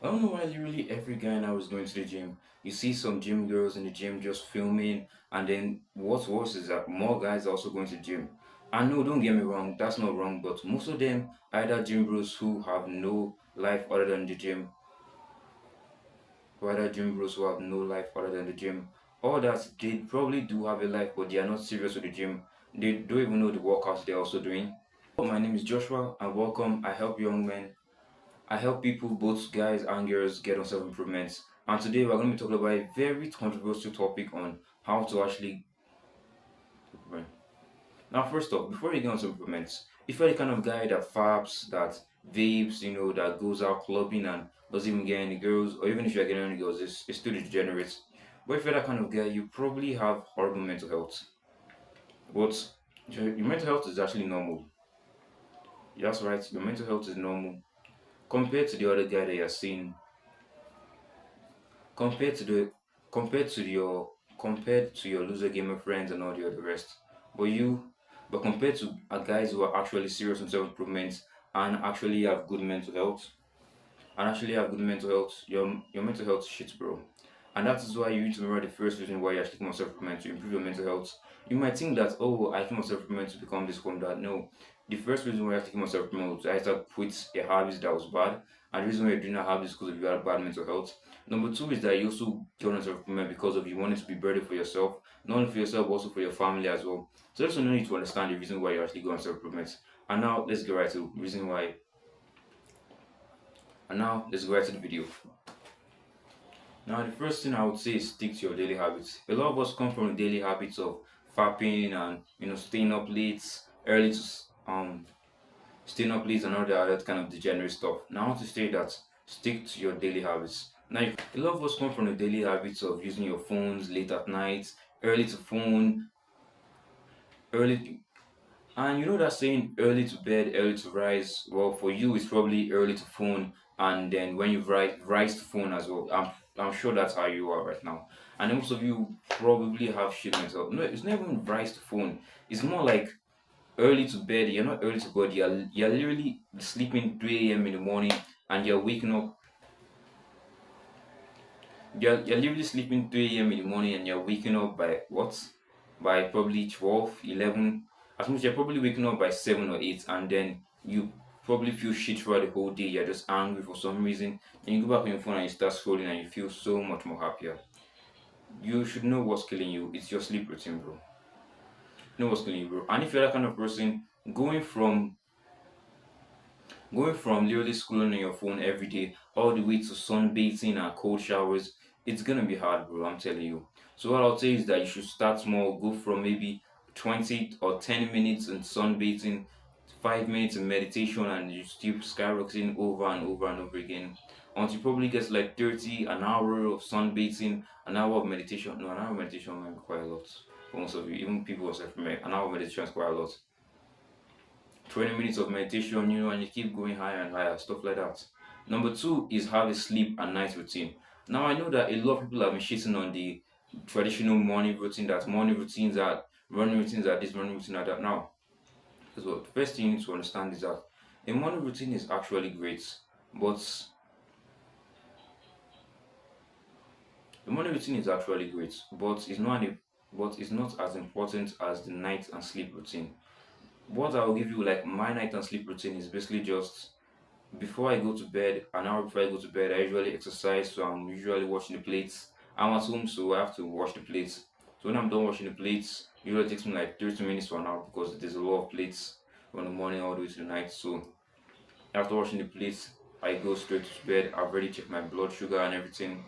I don't know why literally every guy now is going to the gym. You see some gym girls in the gym just filming, and then what's worse is that more guys are also going to the gym. I know, don't get me wrong, that's not wrong, but most of them are either gym bros who have no life other than the gym, or either gym bros who have no life other than the gym, or that they probably do have a life, but they are not serious with the gym. They don't even know the workouts they're also doing. My name is Joshua, and welcome. I help young men. I help people, both guys and girls, get on self improvements. And today we're going to be talking about a very controversial topic on how to actually improvement. Now, first off, before you get on self improvements, if you're the kind of guy that faps, that vapes, that goes out clubbing and doesn't even get any girls, or even if you're getting any girls, it's still degenerate. But if you're that kind of guy, you probably have horrible mental health. But your mental health is actually normal. That's right, your mental health is normal compared to the other guy that you're seeing, compared to the compared to your compared to your loser gamer friends and all the other rest. But but compared to guys who are actually serious in self improvement and actually have good mental health, your mental health is shit, bro. And that is why you need to remember the first reason why you're taking self improvement to improve your mental health. You might think that, oh, I take self improvement to become this from that. No, the first reason why you're taking self improvement was either quit a habit that was bad, and the reason why you're doing that habit is because of you had bad mental health. Number two is that you also get on self improvement because of you wanting to be better for yourself, not only for yourself, but also for your family as well. So that's when you need to understand the reason why you're actually going self improvement. And now let's get right to the reason why. And now let's go right to the video. Now, the first thing I would say is stick to your daily habits. A lot of us come from the daily habits of fapping and staying up late, early to staying up late and all the other kind of degenerate stuff. Now, I want to say that stick to your daily habits. Now, a lot of us come from the daily habits of using your phones late at night, early to phone, early. And you know that saying early to bed, early to rise. Well, for you, it's probably early to phone, and then when you rise to phone as well. I'm sure that's how you are right now. And most of you probably have shit mental health. No, it's not even rise to phone. It's more like early to bed. You're not early to bed. You're literally sleeping 3 a.m. in the morning, and you're waking up. You're literally sleeping 3 a.m. in the morning, and you're waking up by what? By probably 12, 11. As much you're probably waking up by 7 or 8, and then you probably feel shit throughout the whole day. You're just angry for some reason. Then you go back on your phone and you start scrolling, and you feel so much more happier. You should know what's killing you. It's your sleep routine, bro. You know what's killing you, bro. And if you're that kind of person, going from literally scrolling on your phone every day all the way to sunbathing and cold showers, it's gonna be hard, bro. I'm telling you. So what I'll say is that you should start small. Go from maybe 20 or 10 minutes in sunbathing, 5 minutes in meditation, and you keep skyrocketing over and over and over again until you probably get like 30, an hour of sunbathing, an hour of meditation. No, an hour of meditation might be quite a lot for most of you. Even people who say an hour of meditation is quite a lot. 20 minutes of meditation, and you keep going higher and higher, stuff like that. Number two is have a sleep and night routine. Now, I know that a lot of people have been shitting on the traditional morning routine, that morning routines are running routines are this, running routine are that. Now, because what the first thing you need to understand is that a morning routine is actually great, but the morning routine is actually great, but it's not as important as the night and sleep routine. What I'll give you, like my night and sleep routine, is basically just before I go to bed, an hour before I go to bed, I usually exercise. So I'm usually washing the plates. I'm at home, so I have to wash the plates. So when I'm done washing the plates, it usually takes me like 30 minutes to an hour because there's a lot of plates from the morning all the way to the night. So after washing the plates, I go straight to bed. I've already checked my blood sugar and everything.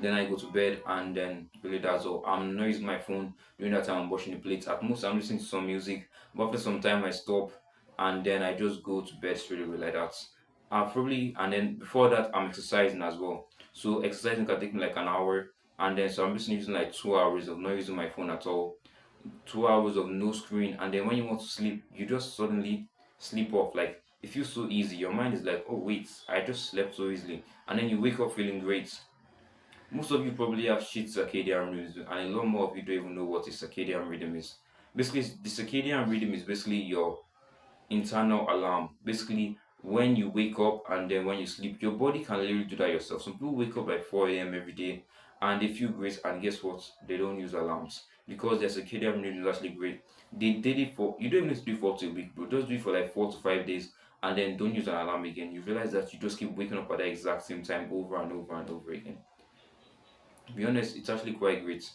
Then I go to bed, and then really that's all. I'm not using my phone during that time I'm washing the plates. At most, I'm listening to some music, but after some time, I stop, and then I just go to bed straight away like that. And then before that, I'm exercising as well. So exercising can take me like an hour, and then so I'm just using like 2 hours of not using my phone at all, 2 hours of no screen, and then when you want to sleep, you just suddenly sleep off. Like it feels so easy. Your mind is like, oh wait, I just slept so easily, and then you wake up feeling great. Most of you probably have shit circadian rhythms, and a lot more of you don't even know what a circadian rhythm is. Basically, the circadian rhythm is basically your internal alarm. Basically, when you wake up and then when you sleep, your body can literally do that yourself. Some people wake up like 4 a.m. every day and they feel great, and guess what? They don't use alarms because their circadian rhythm is actually great. They did it for, you don't even need to do it for 2 weeks, bro. Just do it for like 4 to 5 days and then don't use an alarm again. You realize that you just keep waking up at the exact same time over and over and over again. To be honest, it's actually quite great.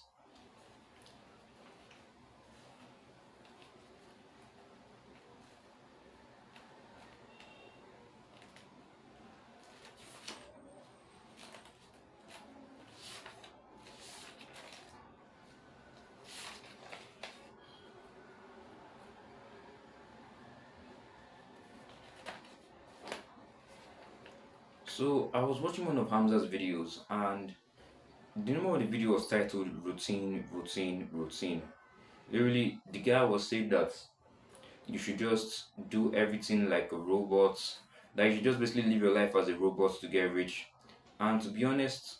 So I was watching one of Hamza's videos, and the name of the video was titled Routine, Routine, Routine. Literally, the guy was saying that you should just do everything like a robot, that you should just basically live your life as a robot to get rich. And to be honest,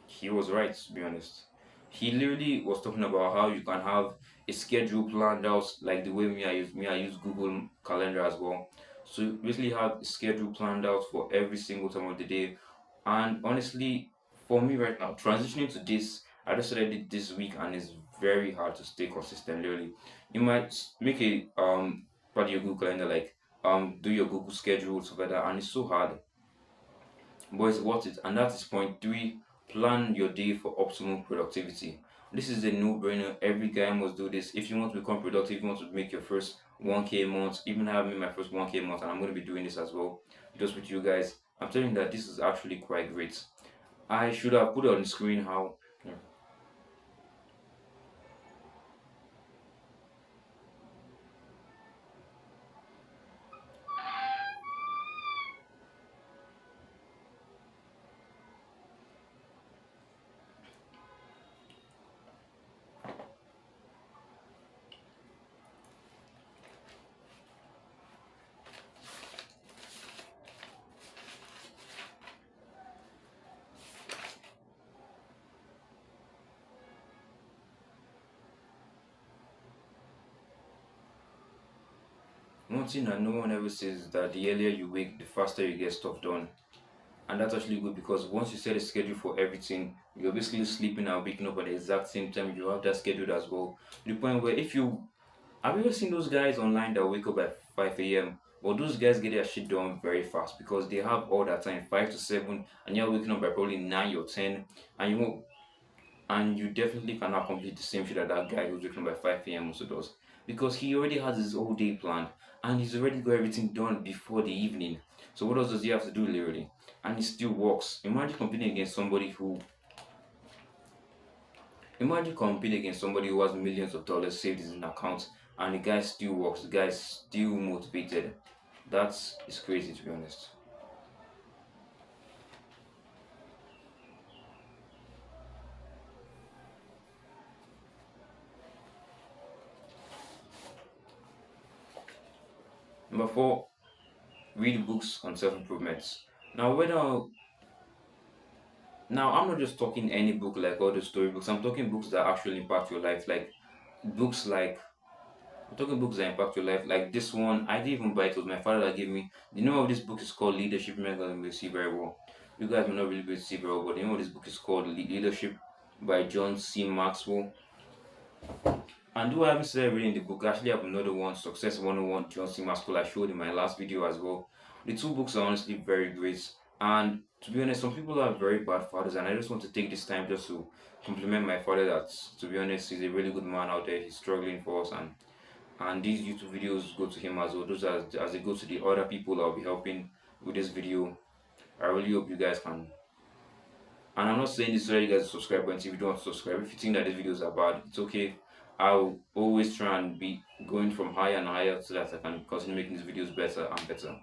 he was right. To be honest, he literally was talking about how you can have a schedule planned out, like the way me I use Google Calendar as well. So you basically have a schedule planned out for every single time of the day. And honestly, for me right now, transitioning to this, I just started it this week, and it's very hard to stay consistent. Literally, you might make a part of your Google Calendar, like do your Google schedule together, and it's so hard, but it's worth it. And that is point three: plan your day for optimal productivity. This is a no-brainer. Every guy must do this. If you want to become productive, if you want to make your first 1K month, even I have made my first 1K month, and I'm going to be doing this as well, just with you guys. I'm telling you that this is actually quite great. I should have put it on the screen how. Yeah. One thing that no one ever says is that the earlier you wake, the faster you get stuff done. And that's actually good because once you set a schedule for everything, you're basically sleeping and waking up at the exact same time. You have that scheduled as well. To the point where if you have you ever seen those guys online that wake up at 5 a.m.? Well, those guys get their shit done very fast because they have all that time, 5 to 7, and you're waking up by probably 9 or 10, and you won't, and you definitely cannot complete the same shit that that guy who's waking up by 5 a.m. also does because he already has his whole day planned and he's already got everything done before the evening. So what else does he have to do literally? And he still works. Imagine competing against somebody who has millions of dollars saved in an account, and the guy still works, the guy is still motivated. That's is crazy, to be honest. Number four, read books on self-improvement. Now whether Now I'm not just talking any book like all the storybooks. I'm talking books that actually impact your life. Like books like I'm talking books that impact your life. Like this one, I didn't even buy it. It was my father that gave me. The name of this book is called Leadership. You're not gonna be able to see very well. You guys may not really be able to see very well, but the name of this book is called Leadership by John C. Maxwell. And though I haven't started reading the book, I actually have another one, Success 101, John C. Maxwell, I showed in my last video as well. The two books are honestly very great. And to be honest, some people are very bad fathers, and I just want to take this time just to compliment my father that, to be honest, he's a really good man out there. He's struggling for us, and these YouTube videos go to him as well. Those as they go to the other people I'll be helping with this video. I really hope you guys can. And I'm not saying this so that you guys subscribe, but if you don't subscribe, if you think that these videos are bad, it's okay. I'll always try and be going from higher and higher so that I can continue making these videos better and better.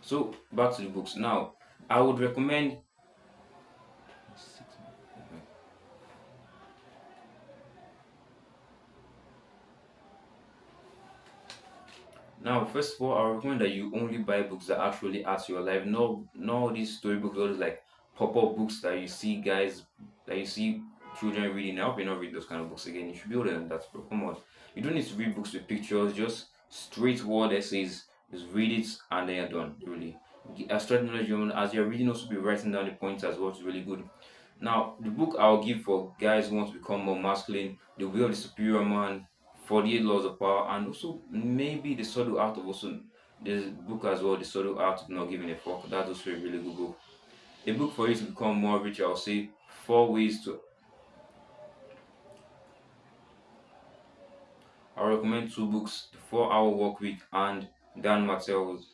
So back to the books. Now, I would recommend. Now, first of all, I recommend that you only buy books that actually add to your life. No, no, these storybooks, all these like pop-up books that you see, guys, that you see children reading. I hope you're not reading those kind of books again. You should be older than that, bro. Come on. You don't need to read books with pictures, just straightforward essays. Just read it and then you're done, really. As knowledge, as you're reading, also be writing down the points as well, which is really good. Now, the book I'll give for guys who want to become more masculine, The Way of the Superior Man, 48 Laws of Power, and also maybe The Subtle Art of also, there's a book as well, The Subtle Art of Not Giving a Fuck. That's also a really good book. A book for you to become more rich, I'll say, Four Ways to. I recommend two books, The 4 Hour Work Week and Dan Mattel's.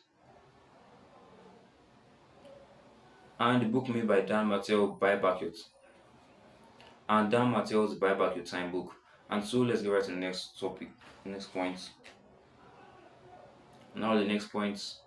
And the book made by Dan Mattel, Buy Back Your and Dan Mattel's Buy Back Your Time book. And so let's get right to the next topic, next point. Now the next points.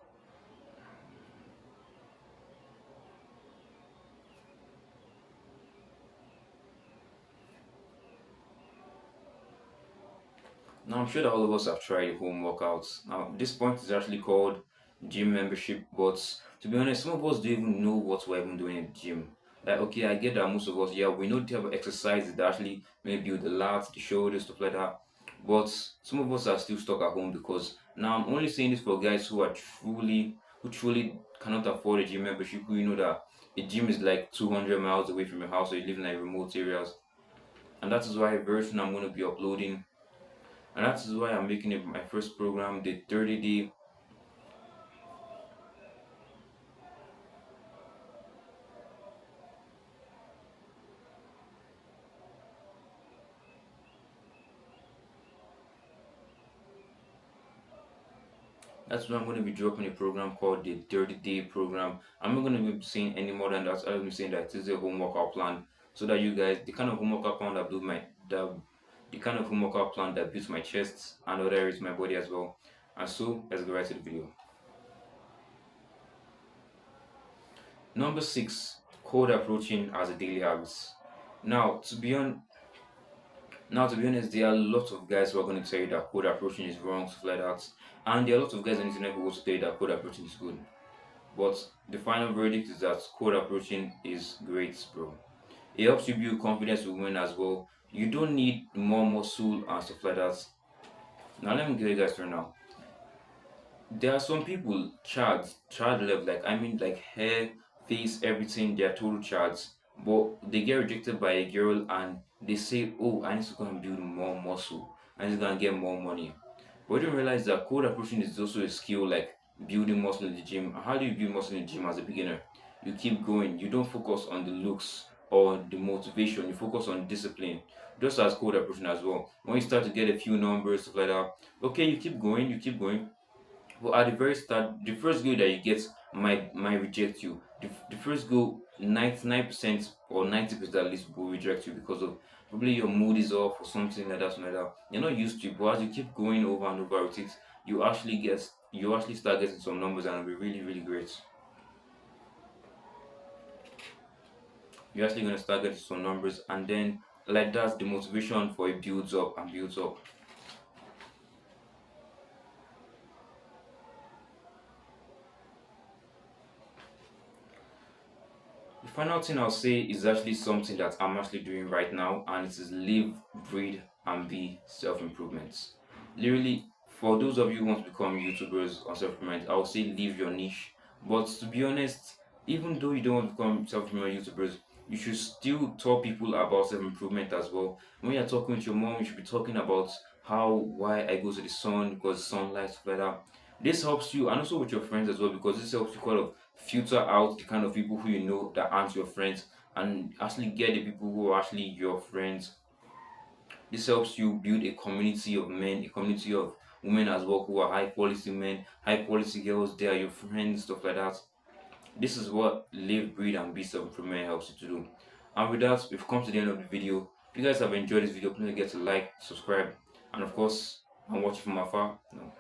Now I'm sure that all of us have tried home workouts. Now this point is actually called gym membership, but to be honest, some of us don't even know what we're even doing in the gym. Like okay, I get that most of us, yeah, we know the type of exercises that actually maybe build the lats, the shoulders, stuff like that. But some of us are still stuck at home because now I'm only saying this for guys who truly cannot afford a gym membership, who you know that a gym is like 200 miles away from your house or you live in like remote areas. And that is why very soon I'm going to be uploading and that is why I'm making it my first program, the 30-day. That's why I'm going to be dropping a program called the 30-day program. I'm not going to be saying any more than that. I'm saying that it's a home workout plan, so that you guys, the kind of home workout plan that build my the kind of home workout plan that builds my chest and other areas of my body as well. And so let's go right to the video. Number 6, cold approaching as a daily habit. Now, to be honest, there are a lot of guys who are going to tell you that code approaching is wrong, stuff like that. And there are a lot of guys on the internet who will tell you that code approaching is good. But the final verdict is that code approaching is great, bro. It helps you build confidence with women as well. You don't need more muscle and stuff like that. Now let me get you guys through now. There are some people, child level, like I mean like hair, face, everything, they are total charts. But they get rejected by a girl and they say, oh, I need to go and build more muscle. I need to go and get more money. But you don't realize that code approaching is also a skill like building muscle in the gym. How do you build muscle in the gym as a beginner? You keep going. You don't focus on the looks or the motivation. You focus on discipline. Just as code approaching as well. When you start to get a few numbers, stuff like that, okay, you keep going, but at the very start, the first goal that you get might reject you. The first goal, 99% or 90% at least will reject you because of probably your mood is off or something like that, something like that. You're not used to it, but as you keep going over and over with it, you actually start getting some numbers and it'll be really, really great. You're actually gonna start getting some numbers and then like that's the motivation for it builds up and builds up. The final thing I'll say is actually something that I'm actually doing right now, and it is live, breathe, and be self improvements. Literally, for those of you who want to become YouTubers on self improvement, I would say leave your niche. But to be honest, even though you don't want to become self improvement YouTubers, you should still tell people about self improvement as well. When you're talking with your mom, you should be talking about why I go to the sun because sunlight, stuff like that. This helps you, and also with your friends as well, because this helps you kind of filter out the kind of people who you know that aren't your friends and actually get the people who are actually your friends. This helps you build a community of men, a community of women as well who are high quality men, high quality girls. They are your friends, stuff like that. This is what live, breathe, and be self improvement helps you to do. And with that, we've come to the end of the video. If you guys have enjoyed this video, please get to like, subscribe, and of course, I'm watching from afar. No.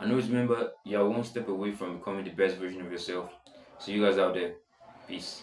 and always remember you're one step away from becoming the best version of yourself. See you guys out there. Peace.